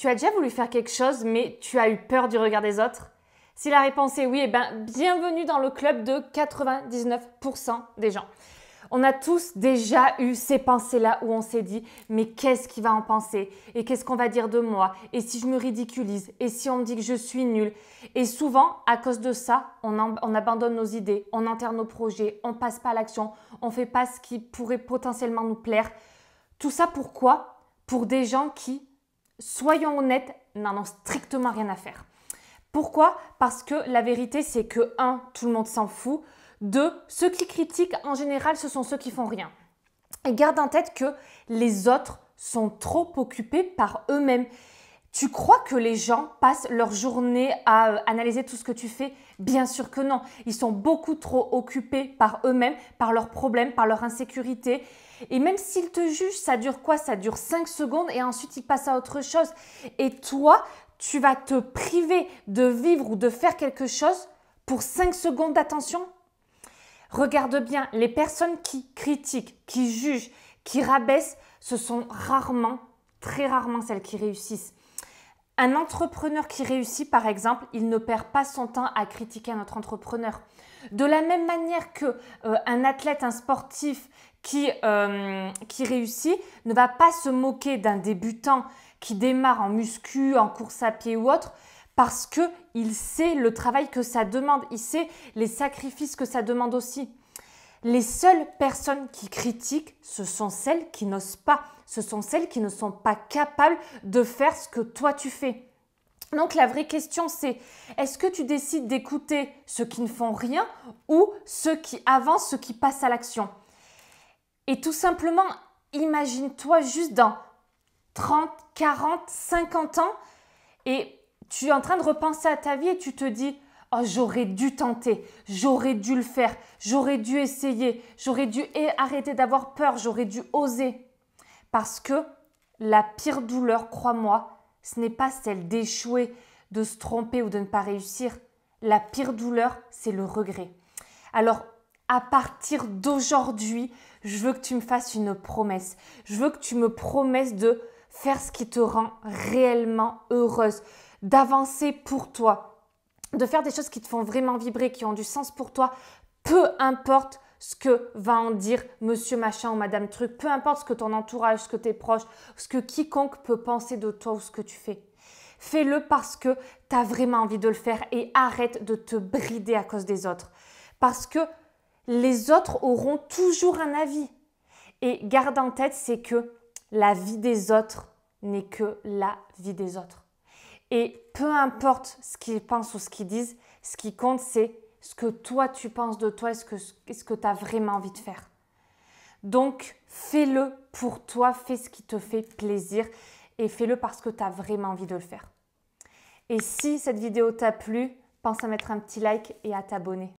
Tu as déjà voulu faire quelque chose, mais tu as eu peur du regard des autres? Si la réponse est oui, eh ben, bienvenue dans le club de 99% des gens. On a tous déjà eu ces pensées-là où on s'est dit « mais qu'est-ce qu'il va en penser? Et qu'est-ce qu'on va dire de moi? Et si je me ridiculise? Et si on me dit que je suis nulle ?» Et souvent, à cause de ça, on abandonne nos idées, on enterre nos projets, on passe pas à l'action, on fait pas ce qui pourrait potentiellement nous plaire. Tout ça pourquoi? Pour des gens qui, soyons honnêtes, n'en ont strictement rien à faire. Pourquoi? Parce que la vérité, c'est que 1, tout le monde s'en fout. 2, ceux qui critiquent, en général, ce sont ceux qui font rien. Et garde en tête que les autres sont trop occupés par eux-mêmes. Tu crois que les gens passent leur journée à analyser tout ce que tu fais? Bien sûr que non. Ils sont beaucoup trop occupés par eux-mêmes, par leurs problèmes, par leur insécurité. Et même s'ils te jugent, ça dure quoi? Ça dure 5 secondes et ensuite ils passent à autre chose. Et toi, tu vas te priver de vivre ou de faire quelque chose pour 5 secondes d'attention? Regarde bien, les personnes qui critiquent, qui jugent, qui rabaissent, ce sont rarement, très rarement celles qui réussissent. Un entrepreneur qui réussit, par exemple, il ne perd pas son temps à critiquer un autre entrepreneur. De la même manière qu'un athlète, un sportif qui réussit ne va pas se moquer d'un débutant qui démarre en muscu, en course à pied ou autre, parce qu'il sait le travail que ça demande, il sait les sacrifices que ça demande aussi. Les seules personnes qui critiquent, ce sont celles qui n'osent pas, ce sont celles qui ne sont pas capables de faire ce que toi tu fais. Donc la vraie question c'est, est-ce que tu décides d'écouter ceux qui ne font rien ou ceux qui avancent, ceux qui passent à l'action? Et tout simplement, imagine-toi juste dans 30, 40, 50 ans et tu es en train de repenser à ta vie et tu te dis « Oh, j'aurais dû tenter, j'aurais dû le faire, j'aurais dû essayer, j'aurais dû arrêter d'avoir peur, j'aurais dû oser. » Parce que la pire douleur, crois-moi, ce n'est pas celle d'échouer, de se tromper ou de ne pas réussir. La pire douleur, c'est le regret. Alors, à partir d'aujourd'hui, je veux que tu me fasses une promesse. Je veux que tu me promettes de faire ce qui te rend réellement heureuse, d'avancer pour toi, de faire des choses qui te font vraiment vibrer, qui ont du sens pour toi, peu importe ce que va en dire monsieur machin ou madame truc, peu importe ce que ton entourage, ce que tes proches, ce que quiconque peut penser de toi ou ce que tu fais. Fais-le parce que tu as vraiment envie de le faire et arrête de te brider à cause des autres. Parce que les autres auront toujours un avis. Et garde en tête, c'est que la vie des autres n'est que la vie des autres. Et peu importe ce qu'ils pensent ou ce qu'ils disent, ce qui compte, c'est ce que toi tu penses de toi et ce que tu as vraiment envie de faire. Donc, fais-le pour toi, fais ce qui te fait plaisir et fais-le parce que tu as vraiment envie de le faire. Et si cette vidéo t'a plu, pense à mettre un petit like et à t'abonner.